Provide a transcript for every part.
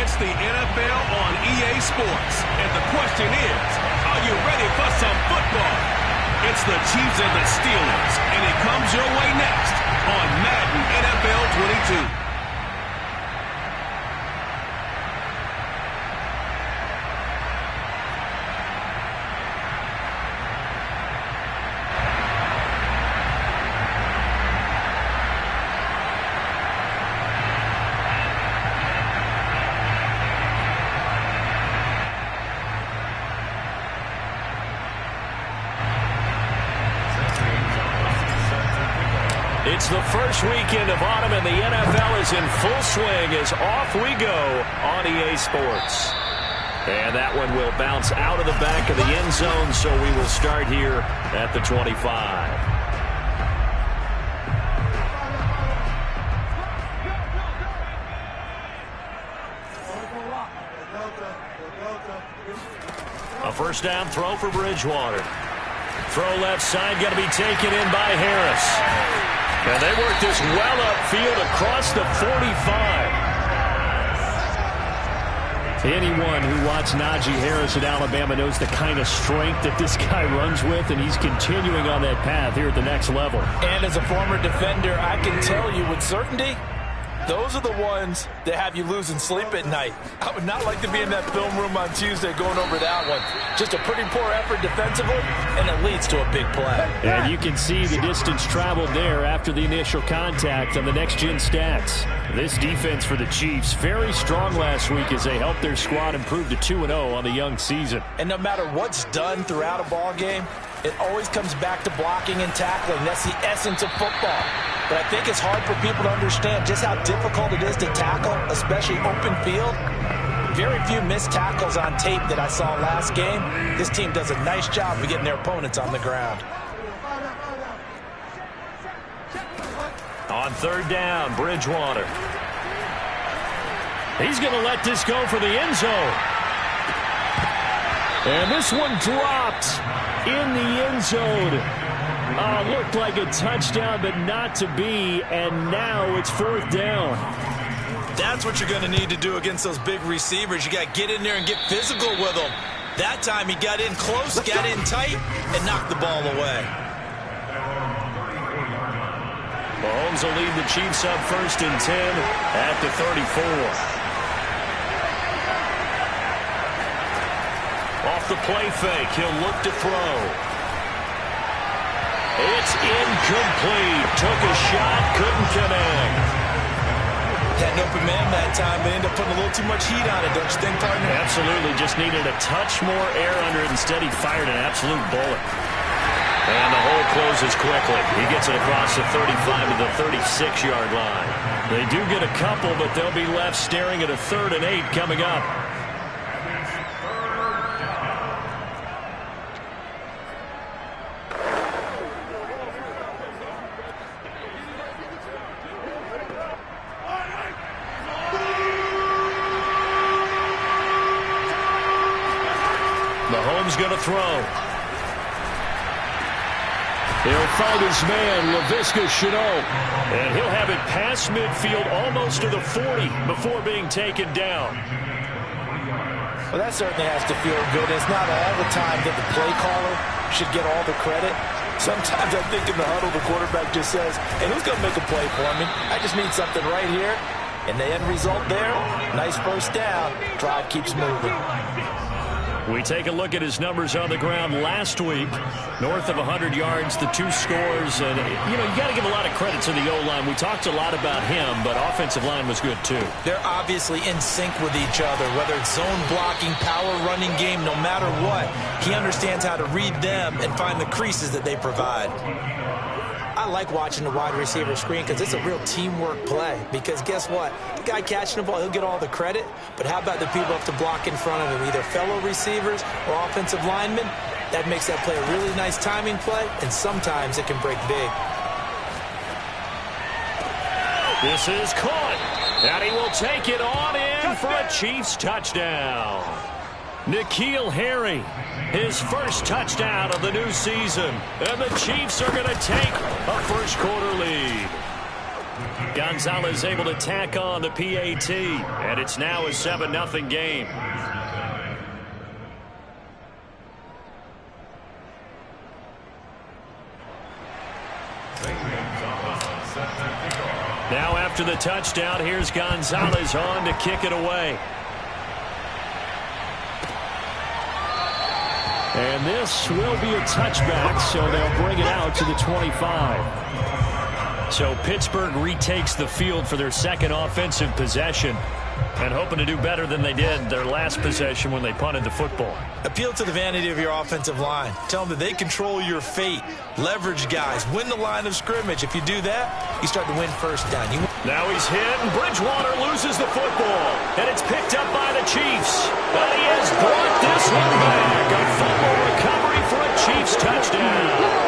It's the NFL on EA Sports. And the question is, are you ready for some football? It's the Chiefs and the Steelers, and it comes your way next on Madden NFL 22. It's the first weekend of autumn, and the NFL is in full swing as off we go on EA Sports. And that one will bounce out of the back of the end zone, so we will start here at the 25. A first down throw for Bridgewater. Throw left side, going to be taken in by Harris. And they work this well upfield across the 45. Anyone who watched Najee Harris at Alabama knows the kind of strength that this guy runs with, and he's continuing on that path here at the next level. And as a former defender, I can tell you with certainty, those are the ones that have you losing sleep at night. I would not like to be in that film room on Tuesday going over that one. Just a pretty poor effort defensively, and it leads to a big play. And you can see the distance traveled there after the initial contact on the next-gen stats. This defense for the Chiefs, very strong last week as they helped their squad improve to 2-0 on the young season. And no matter what's done throughout a ball game, it always comes back to blocking and tackling. That's the essence of football. But I think it's hard for people to understand just how difficult it is to tackle, especially open field. Very few missed tackles on tape that I saw last game. This team does a nice job of getting their opponents on the ground. On third down, Bridgewater. He's going to let this go for the end zone. And this one dropped in the end zone. Looked like a touchdown, but not to be, and now it's fourth down. That's what you're going to need to do against those big receivers. You got to get in there and get physical with them. That time he got in close, got in tight, and knocked the ball away. Mahomes will lead the Chiefs up first and 10 at the 34. Off the play fake, he'll look to throw. It's incomplete. Took a shot, couldn't connect. Had an open man that time, but ended up putting a little too much heat on it, don't you think, partner? Absolutely. Just needed a touch more air under it. Instead, he fired an absolute bullet. And the hole closes quickly. He gets it across the 35 to the 36-yard line. They do get a couple, but they'll be left staring at a 3rd and 8 coming up. Mahomes going to throw. He'll find his man, Laviska Shenault. And he'll have it past midfield almost to the 40 before being taken down. Well, that certainly has to feel good. It's not all the time that the play caller should get all the credit. Sometimes I think in the huddle, the quarterback just says, hey, who's going to make a play for me? I just need something right here. And the end result there, nice first down. Drive keeps moving. We take a look at his numbers on the ground last week. North of 100 yards, the 2 scores. And, you got to give a lot of credit to the O-line. We talked a lot about him, but offensive line was good, too. They're obviously in sync with each other, whether it's zone blocking, power running game, no matter what. He understands how to read them and find the creases that they provide. I like watching the wide receiver screen because it's a real teamwork play. Because guess what? The guy catching the ball, he'll get all the credit. But how about the people up to block in front of him, either fellow receivers or offensive linemen? That makes that play a really nice timing play, and sometimes it can break big. This is caught, and he will take it on in for a Chiefs touchdown. N'Keal Harry, his first touchdown of the new season. And the Chiefs are going to take a first quarter lead. Gonzalez able to tack on the PAT, and it's now a 7-0 game. Now after the touchdown, here's Gonzalez on to kick it away. And this will be a touchback, so they'll bring it out to the 25. So Pittsburgh retakes the field for their second offensive possession, and hoping to do better than they did their last possession when they punted the football. Appeal to the vanity of your offensive line. Tell them that they control your fate. Leverage guys. Win the line of scrimmage. If you do that, you start to win first down. Now he's hit, and Bridgewater loses the football. And it's picked up by the Chiefs. But he has brought this one back. A fumble recovery for a Chiefs touchdown.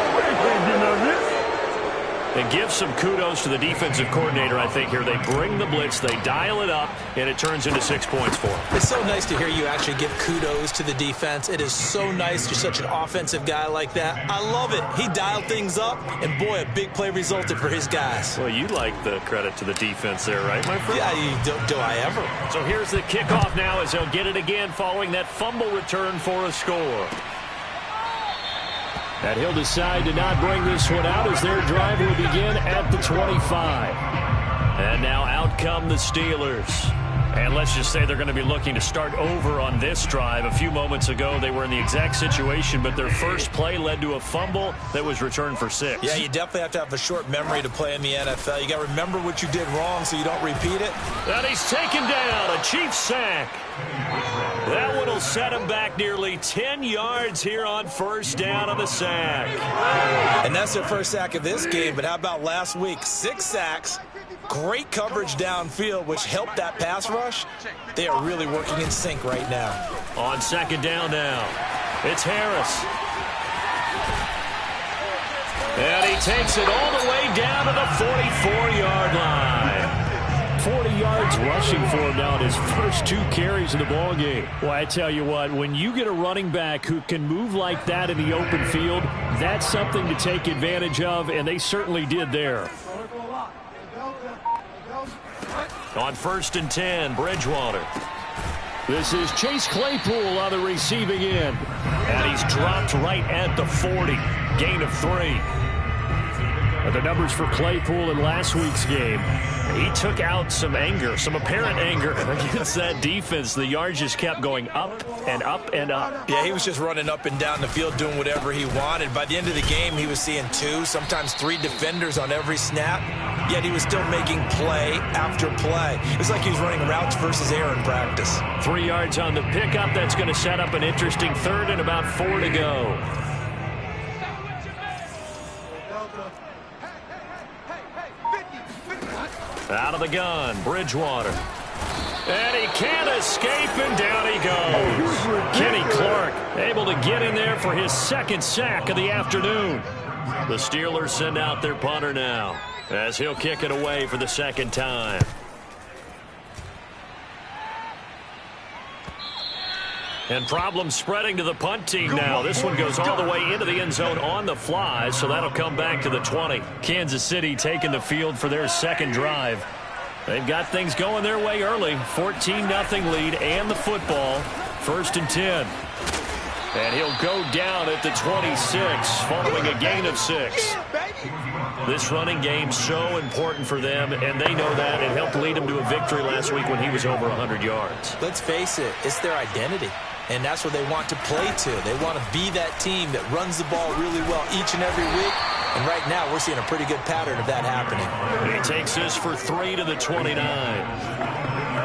And give some kudos to the defensive coordinator, I think, here. They bring the blitz, they dial it up, and it turns into 6 points for them. It's so nice to hear you actually give kudos to the defense. It is so nice you're such an offensive guy like that. I love it. He dialed things up, and boy, a big play resulted for his guys. Well, you like the credit to the defense there, right, my friend? Yeah, do I ever. So here's the kickoff now as they'll get it again following that fumble return for a score. And he'll decide to not bring this one out as their drive will begin at the 25. And now out come the Steelers. And let's just say they're going to be looking to start over on this drive. A few moments ago, they were in the exact situation, but their first play led to a fumble that was returned for 6. Yeah, you definitely have to have a short memory to play in the NFL. You got to remember what you did wrong so you don't repeat it. And he's taken down, a Chiefs sack. That one will set him back nearly 10 yards here on first down on the sack. And that's their first sack of this game, but how about last week? 6 sacks. Great coverage downfield, which helped that pass rush. They are really working in sync right now. On second down now, it's Harris. And he takes it all the way down to the 44-yard line. 40 yards rushing for him now in his first 2 carries in the ballgame. Well, I tell you what, when you get a running back who can move like that in the open field, that's something to take advantage of, and they certainly did there. On first and 10, Bridgewater. This is Chase Claypool on the receiving end. And he's dropped right at the 40. Gain of 3. And the numbers for Claypool in last week's game. He took out some anger, some apparent anger against that defense. The yards just kept going up and up and up. Yeah, he was just running up and down the field doing whatever he wanted. By the end of the game, he was seeing 2, sometimes 3 defenders on every snap, yet he was still making play after play. It was like he was running routes versus air in practice. 3 yards on the pickup. That's going to set up an interesting third and about 4 to go. Out of the gun, Bridgewater. And he can't escape, and down he goes. Kenny Clark able to get in there for his second sack of the afternoon. The Steelers send out their punter now as he'll kick it away for the second time. And problems spreading to the punt team now. This one goes all the way into the end zone on the fly, so that'll come back to the 20. Kansas City taking the field for their second drive. They've got things going their way early. 14-0 lead and the football. First and 10. And he'll go down at the 26 following a gain of 6. This running game so important for them, and they know that. It helped lead them to a victory last week when he was over 100 yards. Let's face it, it's their identity. And that's what they want to play to. They want to be that team that runs the ball really well each and every week. And right now, we're seeing a pretty good pattern of that happening. He takes this for 3 to the 29.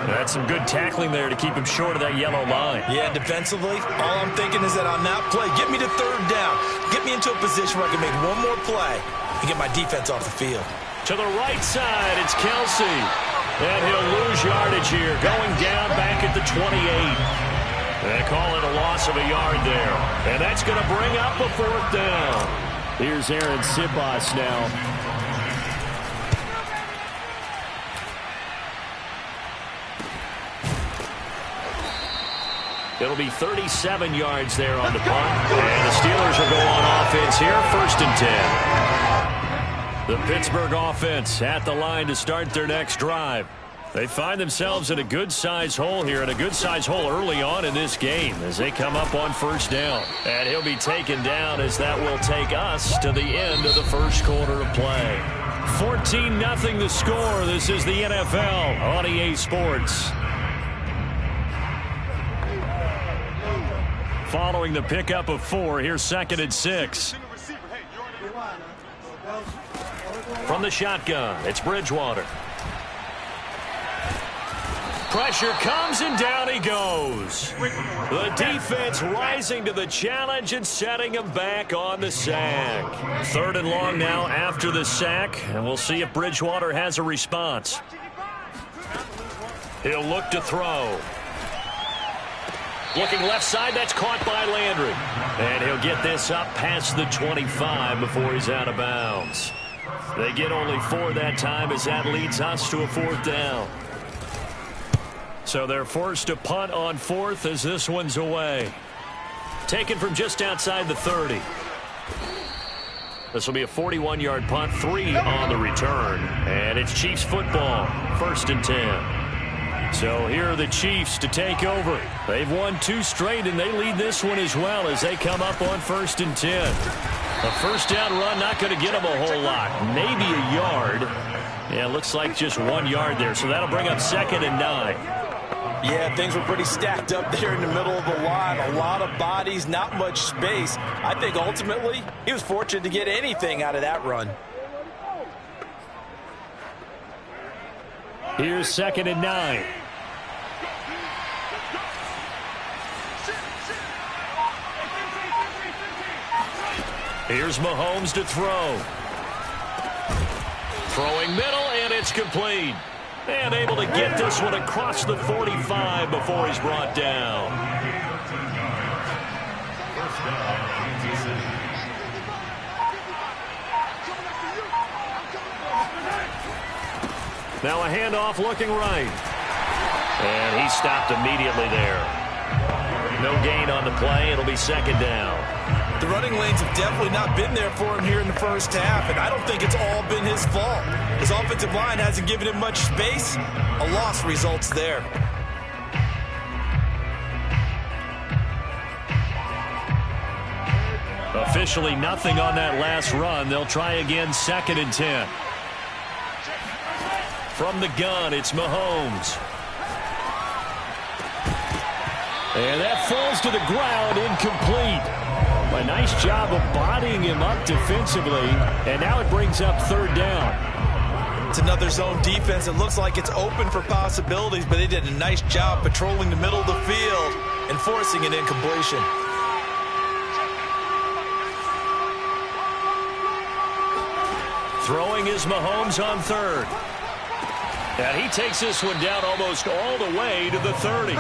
That's some good tackling there to keep him short of that yellow line. Yeah, defensively, all I'm thinking is that on that play, get me to third down. Get me into a position where I can make one more play and get my defense off the field. To the right side, it's Kelsey. And he'll lose yardage here, going down back at the 28. They call it a loss of a yard there. And that's going to bring up a 4th down. Here's Aaron Sibas now. It'll be 37 yards there on the punt. And the Steelers will go on offense here, first and 10. The Pittsburgh offense at the line to start their next drive. They find themselves in a good-sized hole here, and a good-sized hole early on in this game as they come up on first down. And he'll be taken down as that will take us to the end of the first quarter of play. 14-0 the score. This is the NFL on EA Sports. Following the pickup of 4, here's 2nd and 6. From the shotgun, it's Bridgewater. Pressure comes, and down he goes. The defense rising to the challenge and setting him back on the sack. 3rd and long now after the sack, and we'll see if Bridgewater has a response. He'll look to throw. Looking left side, that's caught by Landry. And he'll get this up past the 25 before he's out of bounds. They get only 4 that time as that leads us to a 4th down. So they're forced to punt on 4th as this one's away. Taken from just outside the 30. This will be a 41-yard punt, 3 on the return. And it's Chiefs football, 1st and 10. So here are the Chiefs to take over. They've won 2 straight, and they lead this one as well as they come up on 1st and 10. A first down run, not going to get them a whole lot. Maybe a yard. Yeah, looks like just 1 yard there. So that'll bring up 2nd and 9. Yeah, things were pretty stacked up there in the middle of the line. A lot of bodies, not much space. I think ultimately he was fortunate to get anything out of that run. Here's 2nd and 9. Here's Mahomes to throw. Throwing middle, and it's complete. And able to get this one across the 45 before he's brought down. Now a handoff looking right. And he stopped immediately there. No gain on the play. It'll be 2nd down. The running lanes have definitely not been there for him here in the first half, and I don't think it's all been his fault. His offensive line hasn't given him much space. A loss results there. Officially nothing on that last run. They'll try again, 2nd and 10. From the gun, it's Mahomes. And that falls to the ground, incomplete. A nice job of bodying him up defensively, and now it brings up 3rd down. It's another zone defense. It looks like it's open for possibilities, but they did a nice job patrolling the middle of the field and forcing an incompletion. Throwing is Mahomes on 3rd. And he takes this one down almost all the way to the 30.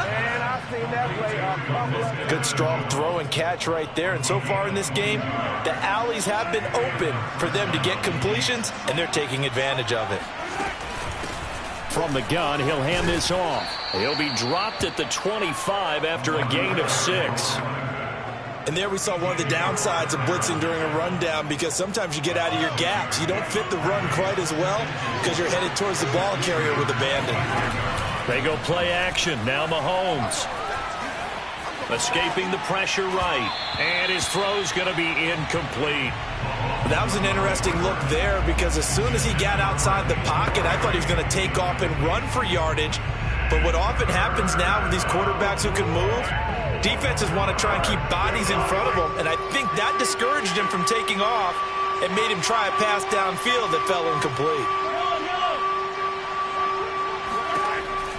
Good strong throw and catch right there. And so far in this game, the alleys have been open for them to get completions, and they're taking advantage of it. From the gun, he'll hand this off. He'll be dropped at the 25 after a gain of 6. And there we saw one of the downsides of blitzing during a rundown, because sometimes you get out of your gaps. You don't fit the run quite as well because you're headed towards the ball carrier with abandon. They go play action. Now Mahomes. Escaping the pressure right. And his throw's going to be incomplete. That was an interesting look there, because as soon as he got outside the pocket, I thought he was going to take off and run for yardage. But what often happens now with these quarterbacks who can move, defenses want to try and keep bodies in front of them, and I think that discouraged him from taking off and made him try a pass downfield that fell incomplete.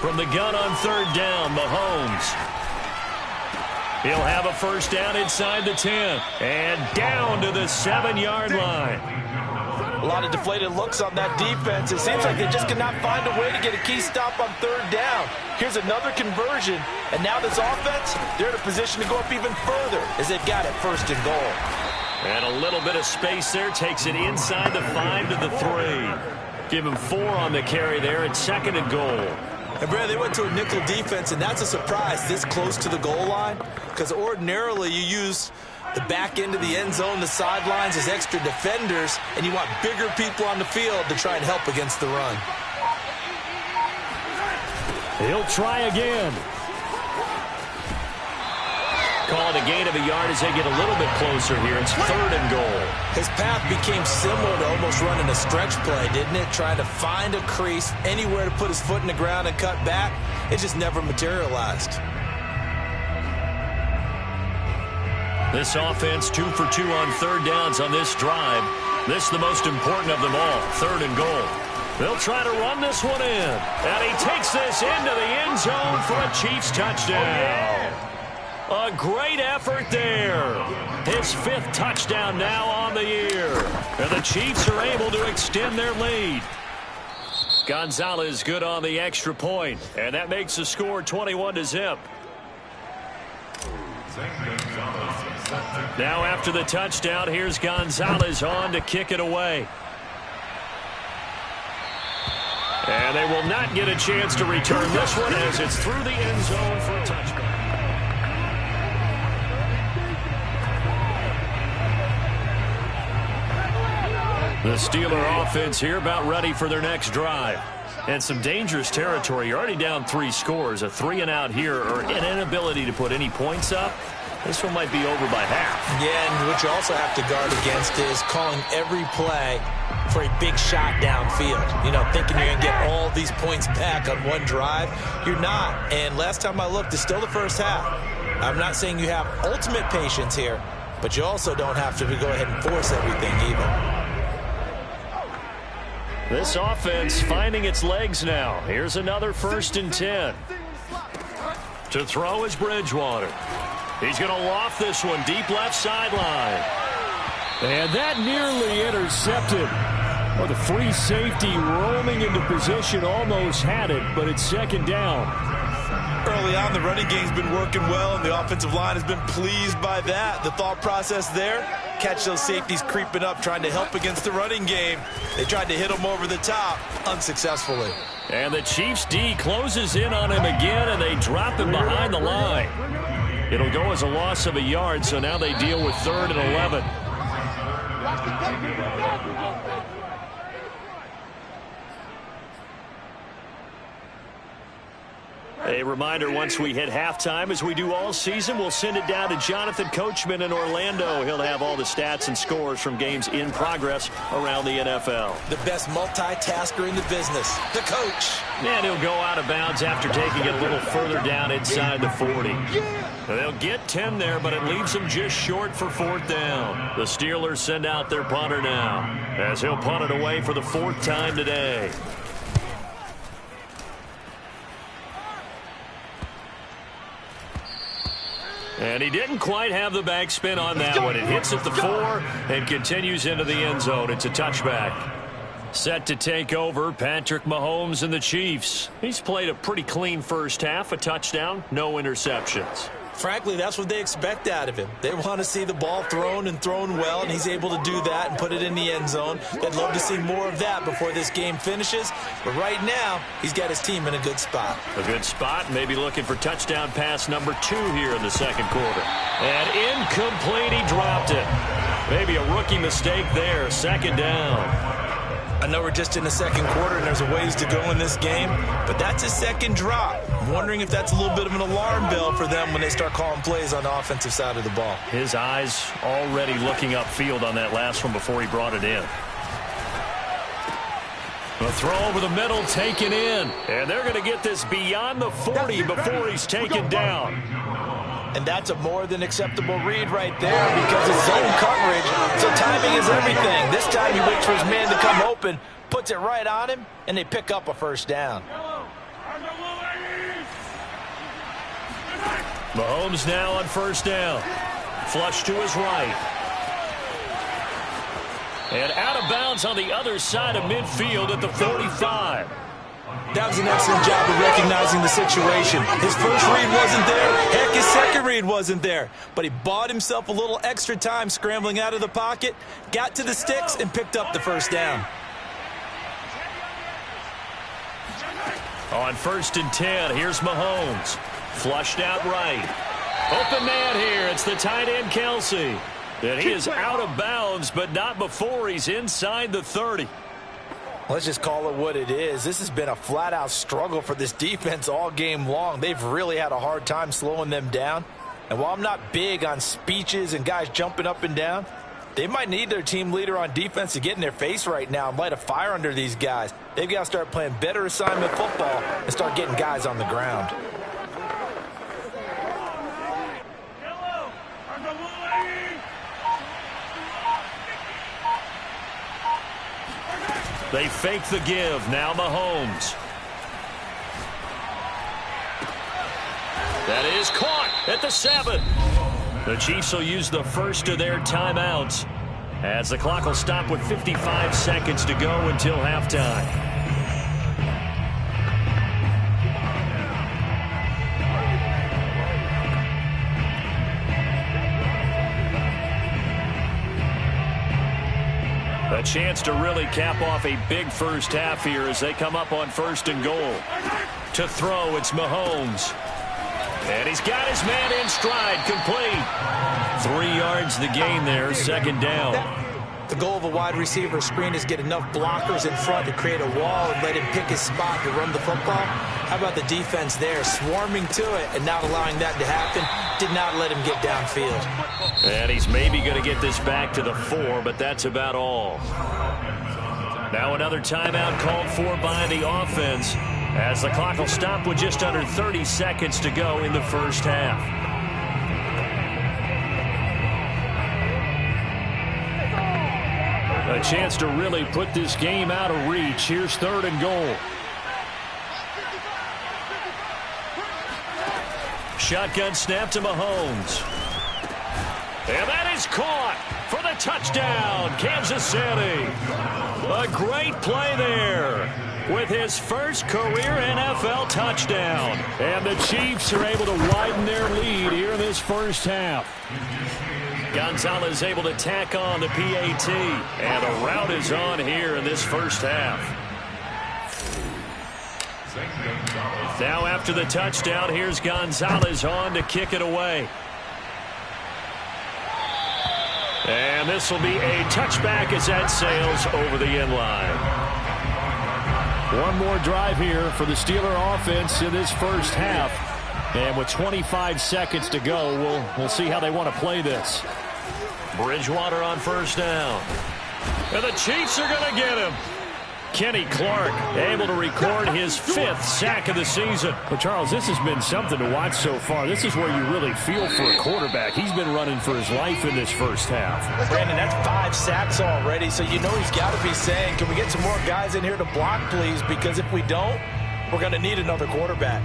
From the gun on 3rd down, Mahomes. He'll have a first down inside the 10. And down to the 7-yard line. A lot of deflated looks on that defense. It seems like they just cannot find a way to get a key stop on 3rd down. Here's another conversion. And now this offense, they're in a position to go up even further as they've got it 1st and goal. And a little bit of space there. Takes it inside the 5 to the 3. Give him 4 on the carry there at 2nd and goal. And, Brad, they went to a nickel defense, and that's a surprise this close to the goal line, because ordinarily you use The back end of the end zone, the sidelines is extra defenders, and you want bigger people on the field to try and help against the run. He'll try again. Call it a gain of a yard as they get a little bit closer here. It's 3rd and goal. His path became similar to almost running a stretch play, didn't it? Trying to find a crease, anywhere to put his foot in the ground and cut back. It just never materialized. This offense 2 for 2 on 3rd downs on this drive. This is the most important of them all, 3rd and goal. They'll try to run this one in. And he takes this into the end zone for a Chiefs touchdown. A great effort there. His 5th touchdown now on the year. And the Chiefs are able to extend their lead. Gonzalez good on the extra point. And that makes the score 21-0. Now after the touchdown, here's Gonzalez on to kick it away. And they will not get a chance to return this one as it's through the end zone for a touchdown. The Steeler offense here about ready for their next drive. And some dangerous territory. You're already down 3 scores. A 3-and-out here or an inability to put any points up. This one might be over by half. Yeah, and what you also have to guard against is calling every play for a big shot downfield. You know, thinking you're going to get all these points back on one drive. You're not. And last time I looked, it's still the first half. I'm not saying you have ultimate patience here, but you also don't have to go ahead and force everything either. This offense finding its legs now. Here's another 1st and 10. To throw is Bridgewater. He's going to loft this one deep left sideline. And that nearly intercepted. Well, the free safety roaming into position almost had it, but it's 2nd down. Early on, the running game's been working well, and the offensive line has been pleased by that. The thought process there, catch those safeties creeping up, trying to help against the running game. They tried to hit him over the top, unsuccessfully. And the Chiefs' D closes in on him again, and they drop him behind the line. It'll go as a loss of a yard, so now they deal with 3rd and 11. A reminder, once we hit halftime, as we do all season, we'll send it down to Jonathan Coachman in Orlando. He'll have all the stats and scores from games in progress around the NFL. The best multitasker in the business, the coach. And he'll go out of bounds after taking it a little further down inside the 40. They'll get 10 there, but it leaves them just short for 4th down. The Steelers send out their punter now, as he'll punt it away for the 4th time today. And he didn't quite have the backspin on that one. It hits at the 4 and continues into the end zone. It's a touchback. Set to take over, Patrick Mahomes and the Chiefs. He's played a pretty clean first half, a touchdown, no interceptions. Frankly, that's what they expect out of him. They want to see the ball thrown and thrown well, and he's able to do that and put it in the end zone. They'd love to see more of that before this game finishes. But right now, he's got his team in a good spot. A good spot, maybe looking for touchdown pass number 2 here in the 2nd quarter. And incomplete, he dropped it. Maybe a rookie mistake there, 2nd down. I know we're just in the 2nd quarter and there's a ways to go in this game, but that's a 2nd drop. I'm wondering if that's a little bit of an alarm bell for them when they start calling plays on the offensive side of the ball. His eyes already looking upfield on that last one before he brought it in. A throw over the middle taken in, and they're going to get this beyond the 40 before he's taken down. And that's a more than acceptable read right there because it's zone coverage, so timing is everything. This time he waits for his man to come open, puts it right on him, and they pick up a 1st down. Mahomes now on 1st down. Flush to his right. And out of bounds on the other side of midfield at the 45. That was an excellent job of recognizing the situation. His first read wasn't there. Heck, his second read wasn't there. But he bought himself a little extra time scrambling out of the pocket, got to the sticks, and picked up the 1st down. On 1st and 10, here's Mahomes. Flushed out right. Open man here. It's the tight end, Kelsey. And he is out of bounds, but not before he's inside the 30. Let's just call it what it is. This has been a flat-out struggle for this defense all game long. They've really had a hard time slowing them down. And while I'm not big on speeches and guys jumping up and down, they might need their team leader on defense to get in their face right now and light a fire under these guys. They've got to start playing better assignment football and start getting guys on the ground. They fake the give. Now Mahomes. That is caught at the 7. The Chiefs will use the first of their timeouts as the clock will stop with 55 seconds to go until halftime. A chance to really cap off a big first half here as they come up on 1st and goal. To throw, it's Mahomes. And he's got his man in stride, complete. 3 yards the gain there, 2nd down. The goal of a wide receiver screen is get enough blockers in front to create a wall and let him pick his spot to run the football. How about the defense there, swarming to it and not allowing that to happen? Did not let him get downfield. And he's maybe going to get this back to the 4, but that's about all. Now another timeout called for by the offense as the clock will stop with just under 30 seconds to go in the first half. A chance to really put this game out of reach. Here's 3rd and goal. Shotgun snap to Mahomes. And that is caught for the touchdown, Kansas City. A great play there with his first career NFL touchdown. And the Chiefs are able to widen their lead here in this first half. Gonzalez able to tack on the PAT. And a route is on here in this first half. Now after the touchdown, here's Gonzalez on to kick it away. And this will be a touchback as that sails over the end line. One more drive here for the Steeler offense in this first half. And with 25 seconds to go, we'll see how they want to play this. Bridgewater on 1st down. And the Chiefs are going to get him. Kenny Clark able to record his 5th sack of the season. Well, Charles, this has been something to watch so far. This is where you really feel for a quarterback. He's been running for his life in this first half. Brandon, that's 5 sacks already, so you know he's got to be saying, can we get some more guys in here to block, please? Because if we don't, we're going to need another quarterback.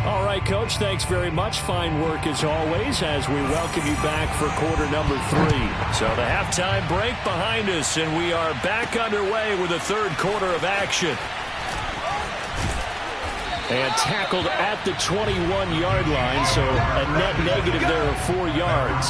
All right, Coach, thanks very much. Fine work as always as we welcome you back for quarter number 3. So the halftime break behind us, and we are back underway with the 3rd quarter of action. And tackled at the 21-yard line, so a net negative there of 4 yards.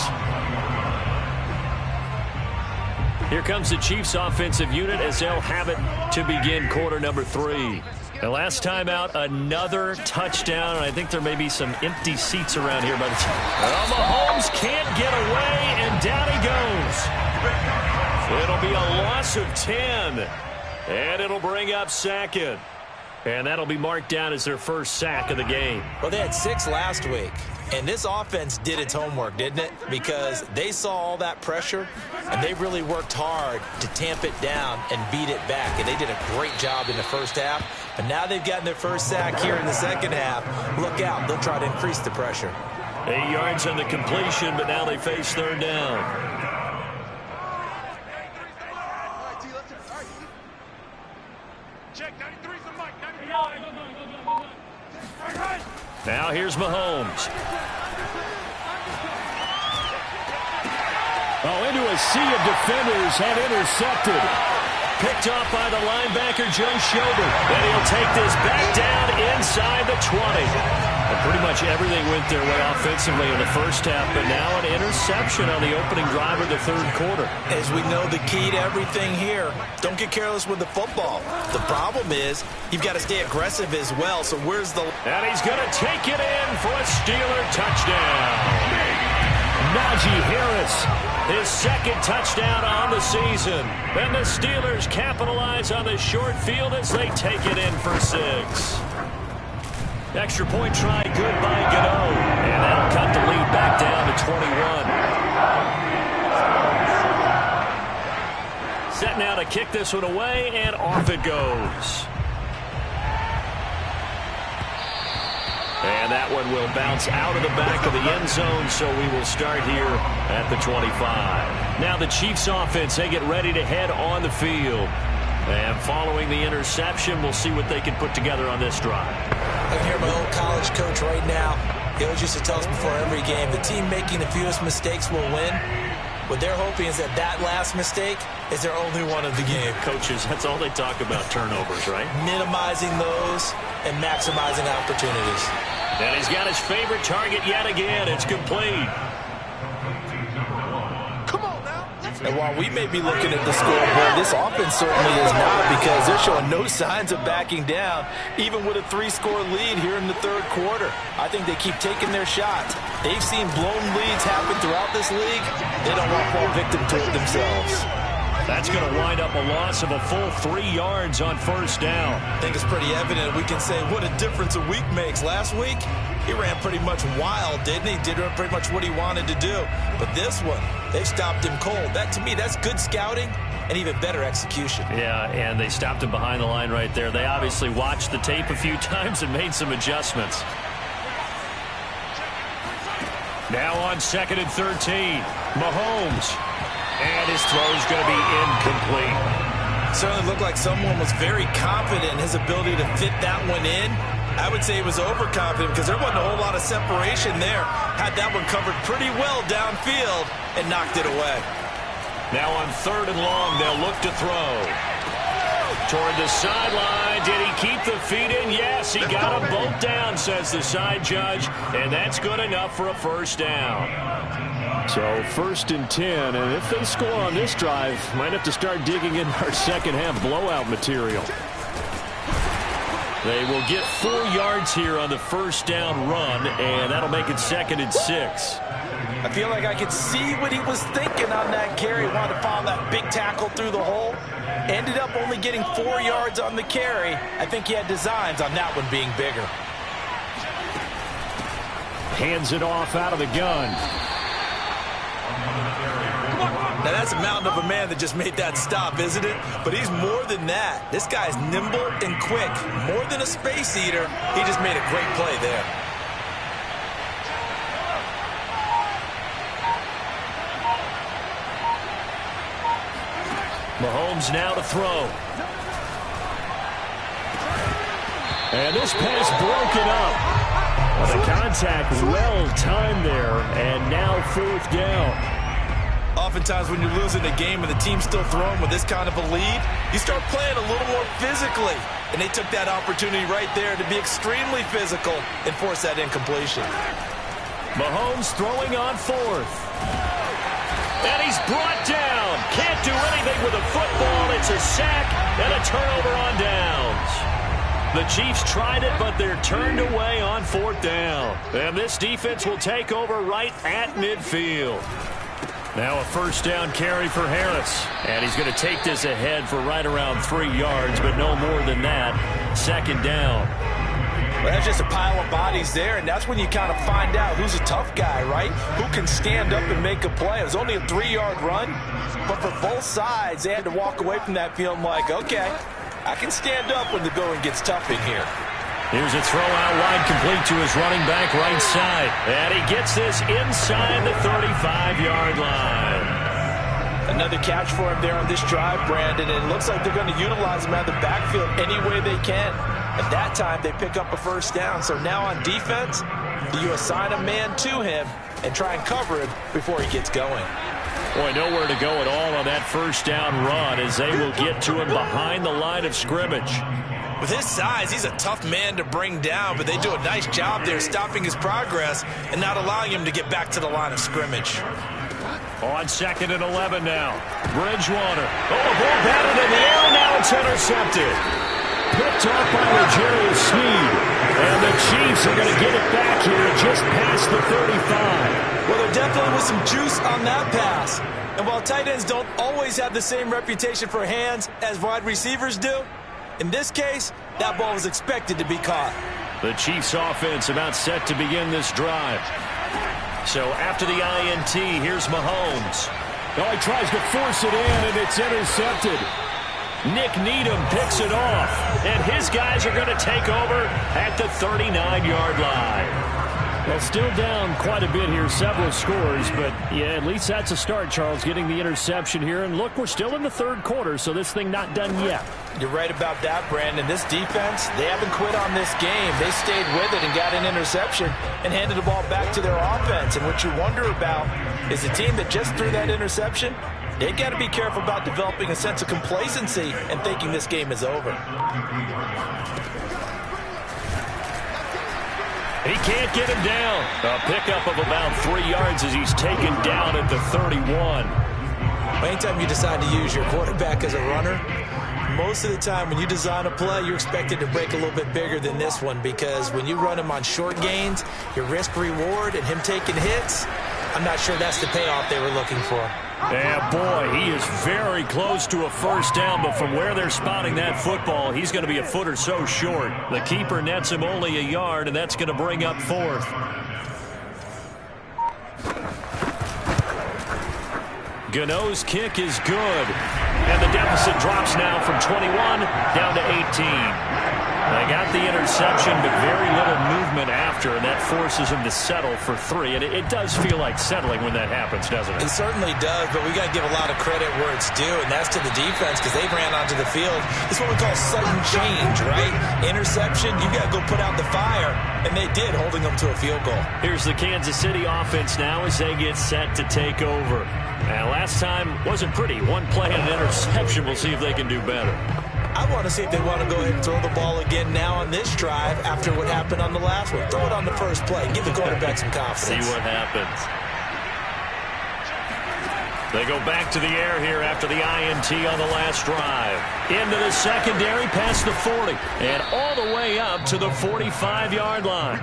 Here comes the Chiefs offensive unit as they'll have it to begin quarter number 3. The last time out, another touchdown, and I think there may be some empty seats around here by the time. Well, Mahomes can't get away, and down he goes. It'll be a loss of 10, and it'll bring up 2nd. And that'll be marked down as their first sack of the game. Well, they had 6 last week, and this offense did its homework, didn't it? Because they saw all that pressure, and they really worked hard to tamp it down and beat it back. And they did a great job in the first half. But now they've gotten their first sack here in the second half. Look out. They'll try to increase the pressure. 8 yards on the completion, but now they face 3rd down. Now here's Mahomes. Oh, into a sea of defenders and intercepted. picked off by the linebacker, Joe Schobert. And he'll take this back down inside the 20. And pretty much everything went their way offensively in the first half, but now an interception on the opening drive of the third quarter. As we know, the key to everything here, don't get careless with the football. The problem is you've got to stay aggressive as well. So where's the... And he's going to take it in for a Steeler touchdown. Najee Harris, his second touchdown on the season. And the Steelers capitalize on the short field as they take it in for 6. Extra point try, good by Gano. And that'll cut the lead back down to 21. Set now to kick this one away, and off it goes. And that one will bounce out of the back of the end zone, so we will start here at the 25. Now the Chiefs offense, they get ready to head on the field. And following the interception, we'll see what they can put together on this drive. I can hear my old college coach right now. He always used to tell us before every game, the team making the fewest mistakes will win. What they're hoping is that that last mistake is their only one of the game. Coaches, that's all they talk about, turnovers, right? Minimizing those and maximizing opportunities. And he's got his favorite target yet again. It's complete. And while we may be looking at the scoreboard, this offense certainly is not, because they're showing no signs of backing down, even with a 3-score lead here in the third quarter. I think they keep taking their shots. They've seen blown leads happen throughout this league. They don't want to fall victim to it themselves. That's going to wind up a loss of a full 3 yards on first down. I think it's pretty evident. We can say what a difference a week makes. Last week, he ran pretty much wild, didn't he? Did pretty much what he wanted to do. But this one, they stopped him cold. That, to me, that's good scouting and even better execution. Yeah, and they stopped him behind the line right there. They obviously watched the tape a few times and made some adjustments. Now on 2nd and 13, Mahomes. And his throw's going to be incomplete. Certainly looked like someone was very confident in his ability to fit that one in. I would say he was overconfident because there wasn't a whole lot of separation there. Had that one covered pretty well downfield and knocked it away. Now on 3rd and long, they'll look to throw. Toward the sideline. Did he keep the feet in? Yes, he got them both down, says the side judge. And that's good enough for a first down. So 1st and 10, and if they score on this drive, might have to start digging in our second half blowout material. They will get 4 yards here on the first down run, and that'll make it 2nd and 6. I feel like I could see what he was thinking on that carry. Wanted to follow that big tackle through the hole. Ended up only getting 4 yards on the carry. I think he had designs on that one being bigger. Hands it off out of the gun. Now, that's a mountain of a man that just made that stop, isn't it? But he's more than that. This guy's nimble and quick. More than a space eater, he just made a great play there. Mahomes now to throw. And this pass broken up. Well, the contact well timed there, and now 4th down. Oftentimes when you're losing a game and the team's still throwing with this kind of a lead, you start playing a little more physically. And they took that opportunity right there to be extremely physical and force that incompletion. Mahomes throwing on 4th. And he's brought down. Can't do anything with a football. It's a sack and a turnover on downs. The Chiefs tried it, but they're turned away on 4th down. And this defense will take over right at midfield. Now a first down carry for Harris. And he's going to take this ahead for right around 3 yards, but no more than that. 2nd down. Well, that's just a pile of bodies there, and that's when you kind of find out who's a tough guy, right? Who can stand up and make a play. It was only a 3-yard run, but for both sides, they had to walk away from that feeling like, okay, I can stand up when the going gets tough in here. Here's a throw out wide, complete to his running back right side. And he gets this inside the 35-yard line. Another catch for him there on this drive, Brandon. And it looks like they're going to utilize him out of the backfield any way they can. At that time, they pick up a first down. So now on defense, you assign a man to him and try and cover him before he gets going. Boy, nowhere to go at all on that first down run as they will get to him behind the line of scrimmage. With his size, he's a tough man to bring down, but they do a nice job there stopping his progress and not allowing him to get back to the line of scrimmage. On 2nd and 11 now. Bridgewater. Oh, the ball batted in the air, and now it's intercepted. Picked off by L'Jarius Sneed. And the Chiefs are going to get it back here just past the 35. Well, there definitely was some juice on that pass. And while tight ends don't always have the same reputation for hands as wide receivers do, in this case, that ball was expected to be caught. The Chiefs offense about set to begin this drive. So after the INT, here's Mahomes. Oh, he tries to force it in, and it's intercepted. Nick Needham picks it off, and his guys are going to take over at the 39-yard line. Well, still down quite a bit here, several scores, but yeah, at least that's a start, Charles, getting the interception here. And look, we're still in the third quarter, so this thing not done yet. You're right about that, Brandon. This defense, they haven't quit on this game. They stayed with it and got an interception and handed the ball back to their offense. And what you wonder about is the team that just threw that interception, they got to be careful about developing a sense of complacency and thinking this game is over. He can't get him down. A pickup of about 3 yards as he's taken down at the 31. Anytime you decide to use your quarterback as a runner, most of the time when you design a play, you're expected to break a little bit bigger than this one, because when you run him on short gains, your risk-reward and him taking hits, I'm not sure that's the payoff they were looking for. Yeah, boy, he is very close to a first down, but from where they're spotting that football, he's going to be a foot or so short. The keeper nets him only a yard, and that's going to bring up 4th. Gano's kick is good, and the deficit drops now from 21 down to 18. They got the interception, but very little movement after, and that forces him to settle for 3. And it does feel like settling when that happens, doesn't it? It certainly does, but we got to give a lot of credit where it's due, and that's to the defense, because they ran onto the field. It's what we call sudden change, right? Interception, you got to go put out the fire, and they did, holding them to a field goal. Here's the Kansas City offense now as they get set to take over. And last time wasn't pretty. One play and an interception. We'll see if they can do better. I want to see if they want to go ahead and throw the ball again now on this drive after what happened on the last one. Throw it on the first play. Give the quarterback some confidence. See what happens. They go back to the air here after the INT on the last drive. Into the secondary, past the 40, and all the way up to the 45-yard line.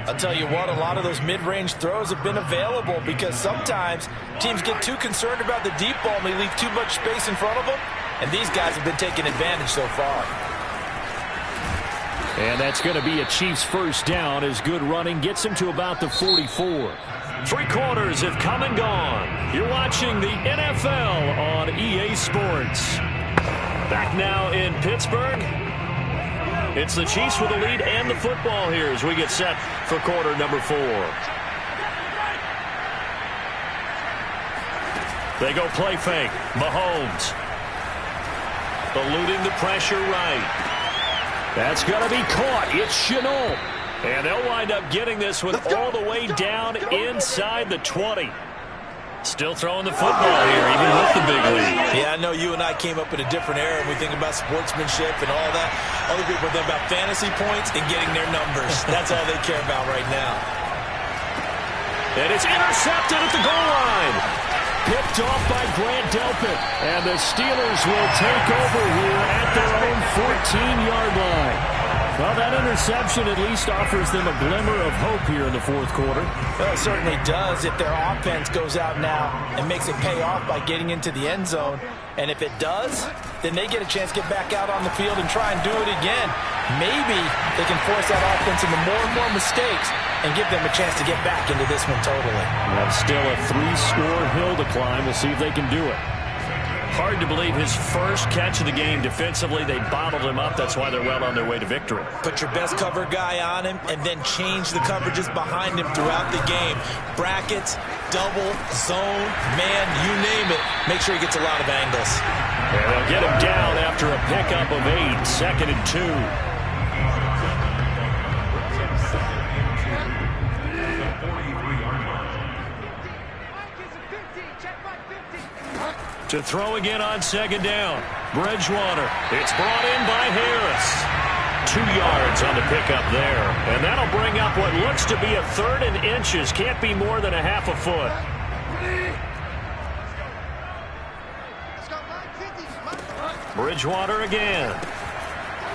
I'll tell you what, a lot of those mid-range throws have been available because sometimes teams get too concerned about the deep ball and they leave too much space in front of them, and these guys have been taking advantage so far. And that's going to be a Chiefs first down as good running gets him to about the 44. 3 quarters have come and gone. You're watching the NFL on EA Sports. Back now in Pittsburgh. It's the Chiefs with the lead and the football here as we get set for quarter number 4. They go play fake. Mahomes. Eluding the pressure right. That's going to be caught. It's Shenault. And they'll wind up getting this one all the way down inside the 20. Still throwing the football here, even with the big lead. Yeah, I know you and I came up in a different era, and we think about sportsmanship and all that. Other people think about fantasy points and getting their numbers. That's all they care about right now. And it's intercepted at the goal line. Picked off by Grant Delpit. And the Steelers will take over here at their own 14-yard line. Well, that interception at least offers them a glimmer of hope here in the fourth quarter. Well, it certainly does if their offense goes out now and makes it pay off by getting into the end zone. And if it does, then they get a chance to get back out on the field and try and do it again. Maybe they can force that offense into more and more mistakes and give them a chance to get back into this one totally. That's still a 3-score hill to climb. We'll see if they can do it. Hard to believe his first catch of the game defensively. They bottled him up. That's why they're well on their way to victory. Put your best cover guy on him and then change the coverages behind him throughout the game. Brackets, double, zone, man, you name it. Make sure he gets a lot of angles. And they'll get him down after a pickup of 8, 2nd and 2. To throw again on second down. Bridgewater. It's brought in by Harris. 2 yards on the pickup there. And that'll bring up what looks to be a 3rd and inches. Can't be more than a half a foot. Bridgewater again.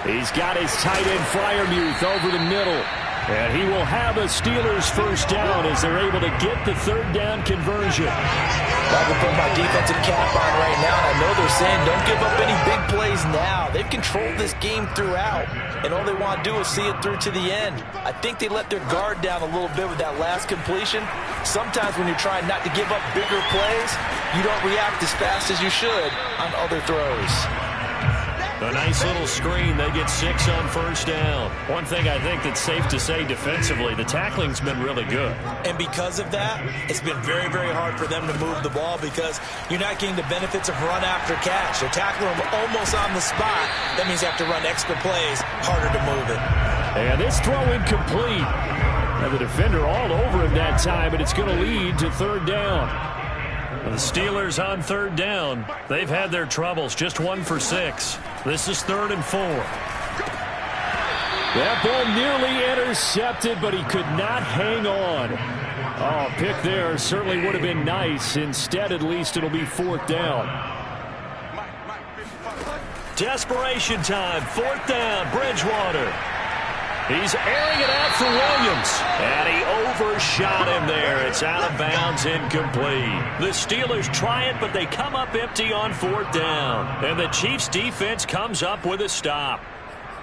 He's got his tight end Freiermuth over the middle. And he will have a Steelers first down as they're able to get the 3rd down conversion. I can put my defensive cap on right now, and I know they're saying don't give up any big plays now. They've controlled this game throughout, and all they want to do is see it through to the end. I think they let their guard down a little bit with that last completion. Sometimes when you're trying not to give up bigger plays, you don't react as fast as you should on other throws. A nice little screen. They get 6 on first down. One thing I think that's safe to say defensively, the tackling's been really good. And because of that, it's been very, very hard for them to move the ball because you're not getting the benefits of run after catch. They're tackling them almost on the spot. That means they have to run extra plays, harder to move it. And this throw incomplete. And the defender all over him that time, and it's going to lead to 3rd down. The Steelers on 3rd down. They've had their troubles, just 1 for 6. This is 3rd and 4. That ball nearly intercepted, but he could not hang on. Oh, pick there certainly would have been nice. Instead, at least it'll be 4th down. Desperation time, 4th down, Bridgewater. He's airing it out for Williams. And he overshot him there. It's out of bounds, incomplete. The Steelers try it, but they come up empty on 4th down. And the Chiefs' defense comes up with a stop.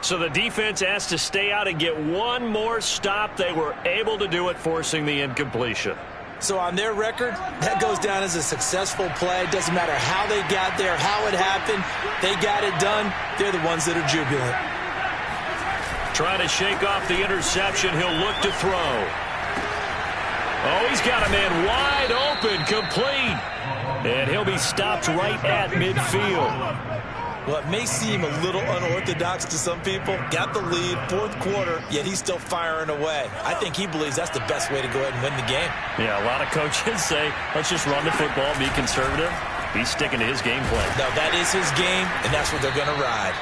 So the defense has to stay out and get one more stop. They were able to do it, forcing the incompletion. So on their record, that goes down as a successful play. Doesn't matter how they got there, how it happened. They got it done. They're the ones that are jubilant. Trying to shake off the interception. He'll look to throw. Oh, he's got a man wide open, complete. And he'll be stopped right at midfield. Well, it may seem a little unorthodox to some people. Got the lead, 4th quarter, yet he's still firing away. I think he believes that's the best way to go ahead and win the game. Yeah, a lot of coaches say, let's just run the football, be conservative. He's sticking to his game plan. No, that is his game, and that's what they're going to ride.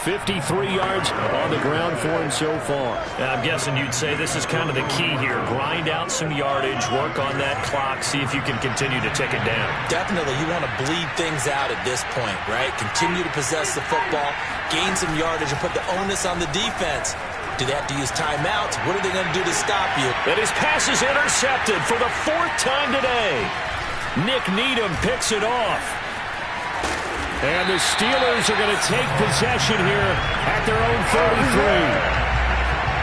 53 yards on the ground for him so far. And I'm guessing you'd say this is kind of the key here. Grind out some yardage, work on that clock, see if you can continue to tick it down. Definitely, you want to bleed things out at this point, right? Continue to possess the football, gain some yardage, and put the onus on the defense. Do they have to use timeouts? What are they going to do to stop you? And his pass is intercepted for the 4th time today. Nick Needham picks it off. And the Steelers are going to take possession here at their own 33.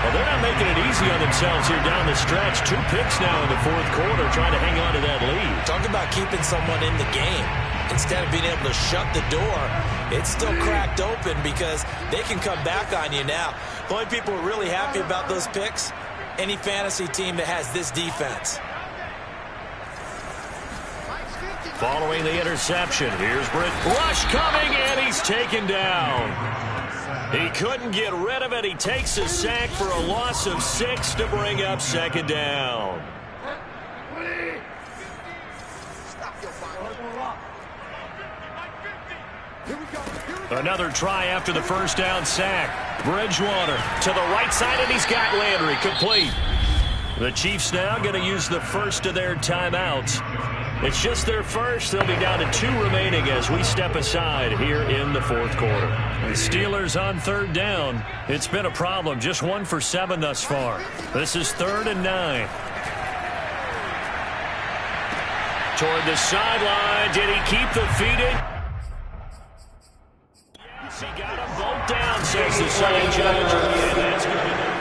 Well, they're not making it easy on themselves here down the stretch. 2 picks now in the 4th quarter, trying to hang on to that lead. Talk about keeping someone in the game. Instead of being able to shut the door, it's still cracked open because they can come back on you now. The only people who are really happy about those picks, any fantasy team that has this defense. Following the interception, here's Britt. Rush coming, and he's taken down. He couldn't get rid of it. He takes a sack for a loss of 6 to bring up 2nd down. Another try after the 1st down sack. Bridgewater to the right side, and he's got Landry complete. The Chiefs now going to use the first of their timeouts. It's just their first. They'll be down to 2 remaining as we step aside here in the 4th quarter. The Steelers on 3rd down. It's been a problem. Just 1 for 7 thus far. This is 3rd and 9. Toward the sideline. Did he keep the feet in? Yes, he got them both down, says the side judge. And that's good enough.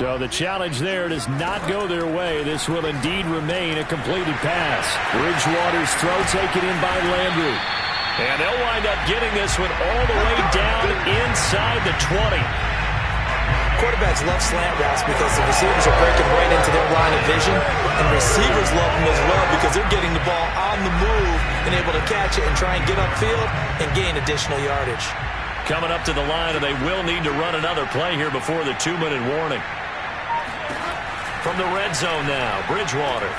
So the challenge there does not go their way. This will indeed remain a completed pass. Bridgewater's throw taken in by Landry. And they'll wind up getting this one all the way down inside the 20. Quarterbacks love slant routes because the receivers are breaking right into their line of vision. And receivers love them as well because they're getting the ball on the move and able to catch it and try and get upfield and gain additional yardage. coming up to the line, and they will need to run another play here before the 2-minute warning. From the red zone now, Bridgewater.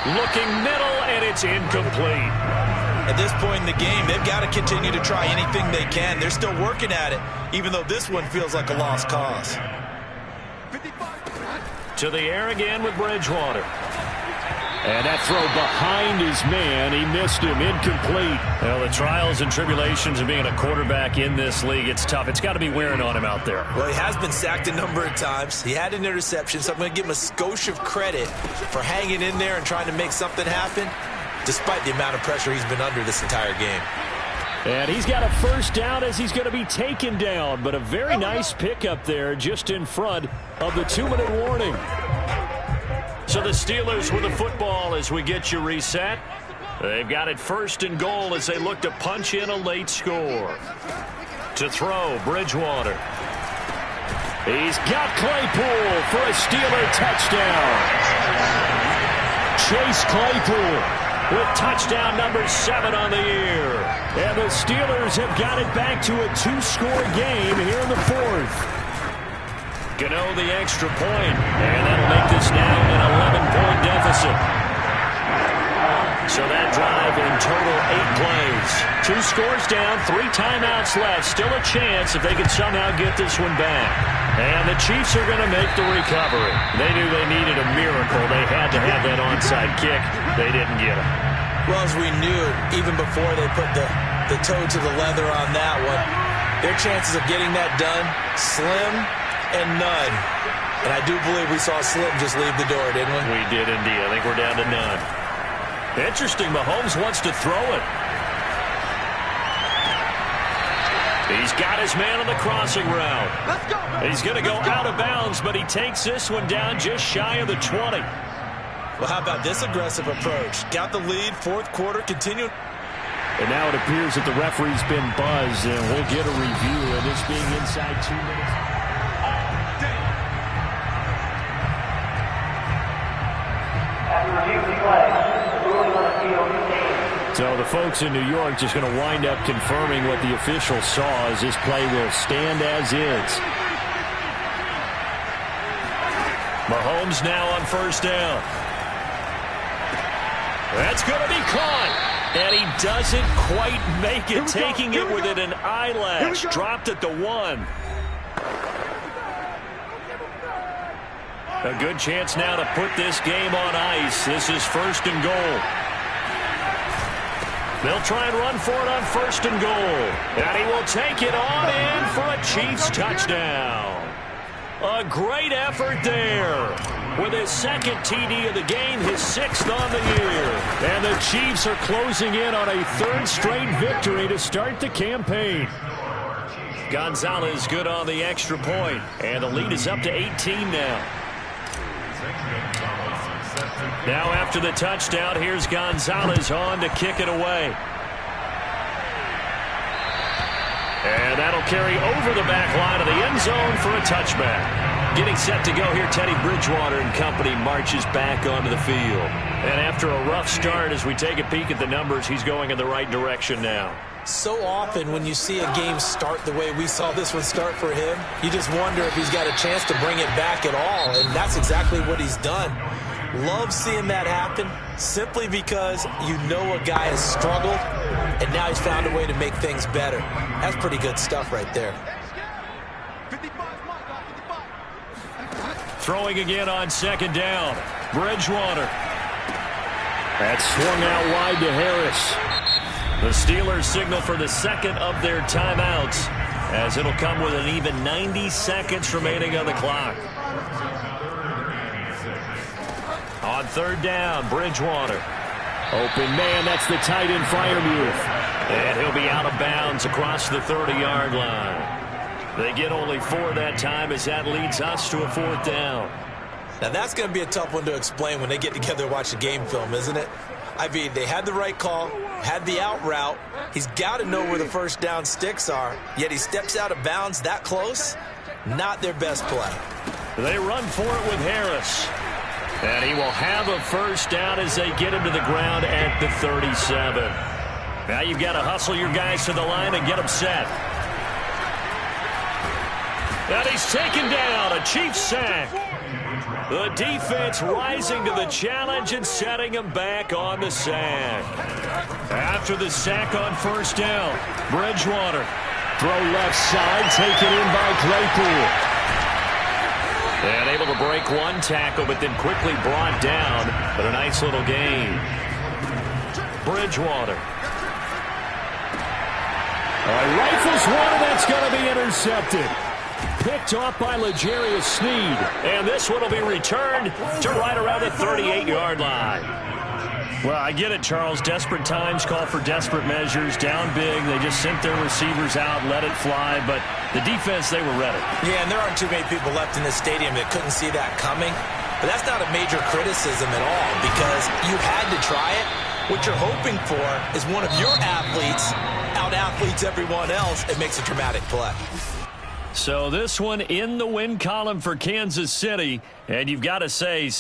Looking middle, and it's incomplete. At this point in the game, they've got to continue to try anything they can. They're still working at it, even though this one feels like a lost cause. To the air again with Bridgewater. And that throw behind his man, he missed him, incomplete. Well, the trials and tribulations of being a quarterback in this league, it's tough. It's got to be wearing on him out there. Well, he has been sacked a number of times. He had an interception, so I'm going to give him a skosh of credit for hanging in there and trying to make something happen, despite the amount of pressure he's been under this entire game. And he's got a first down as he's going to be taken down, but a very nice pickup there just in front of the 2-minute warning. So the Steelers with the football as we get you reset. They've got it first and goal as they look to punch in a late score. To throw, Bridgewater. He's got Claypool for a Steeler touchdown. Chase Claypool with touchdown number 7 on the year. And the Steelers have got it back to a 2-score game here in the 4th. Gano the extra point, and that'll make this now an 11-point deficit. So that drive in total 8 plays. 2 scores down, 3 timeouts left. Still a chance if they can somehow get this one back. And the Chiefs are going to make the recovery. They knew they needed a miracle. They had to have that onside kick. They didn't get it. Well, as we knew, even before they put the toe to the leather on that one, their chances of getting that done, slim and none. And I do believe we saw Slim just leave the door, didn't we? We did indeed. I think we're down to none. Interesting, Mahomes wants to throw it. He's got his man on the crossing route. Let's go. He's going to go out of bounds, but he takes this one down just shy of the 20. Well, how about this aggressive approach? Got the lead, 4th quarter, continue. And now it appears that the referee's been buzzed, and we'll get a review of this being inside 2 minutes. So the folks in New York just going to wind up confirming what the official saw as this play will stand as is. Mahomes now on first down. That's going to be caught. And he doesn't quite make it, taking it within an eyelash. Dropped at the 1. A good chance now to put this game on ice. This is first and goal. They'll try and run for it on first and goal. And he will take it on in for a Chiefs touchdown. A great effort there. With his 2nd TD of the game, his 6th on the year. And the Chiefs are closing in on a 3rd straight victory to start the campaign. Gonzalez good on the extra point. And the lead is up to 18 now. Now after the touchdown, here's Gonzalez on to kick it away. And that'll carry over the back line of the end zone for a touchback. Getting set to go here, Teddy Bridgewater and company marches back onto the field. And after a rough start, as we take a peek at the numbers, he's going in the right direction now. So often when you see a game start the way we saw this one start for him, you just wonder if he's got a chance to bring it back at all, and that's exactly what he's done. Love seeing that happen simply because you know a guy has struggled, and now he's found a way to make things better. That's pretty good stuff right there. Throwing again on 2nd down. Bridgewater. That's swung out wide to Harris. The Steelers signal for the 2nd of their timeouts, as it'll come with an even 90 seconds remaining on the clock. On 3rd down, Bridgewater. Open man, that's the tight end Freiermuth. And he'll be out of bounds across the 30-yard line. They get only 4 that time as that leads us to a 4th down. Now that's going to be a tough one to explain when they get together and watch the game film, isn't it? I mean, they had the right call, had the out route. He's got to know where the first down sticks are, yet he steps out of bounds that close. Not their best play. They run for it with Harris. And he will have a first down as they get him to the ground at the 37. Now you've got to hustle your guys to the line and get them set. And he's taken down, a Chiefs sack. The defense rising to the challenge and setting him back on the sack. After the sack on first down, Bridgewater. Throw left side, taken in by Claypool. And able to break one tackle, but then quickly brought down. But a nice little gain. Bridgewater. Rifles one, and that's going to be intercepted. Picked off by L'Jarius Sneed. And this one will be returned to right around the 38-yard line. Well, I get it, Charles. Desperate times call for desperate measures. Down big. They just sent their receivers out, let it fly. But the defense, they were ready. Yeah, and there aren't too many people left in this stadium that couldn't see that coming. But that's not a major criticism at all because you had to try it. What you're hoping for is one of your athletes out-athletes everyone else and makes a dramatic play. So this one in the win column for Kansas City. And you've got to say,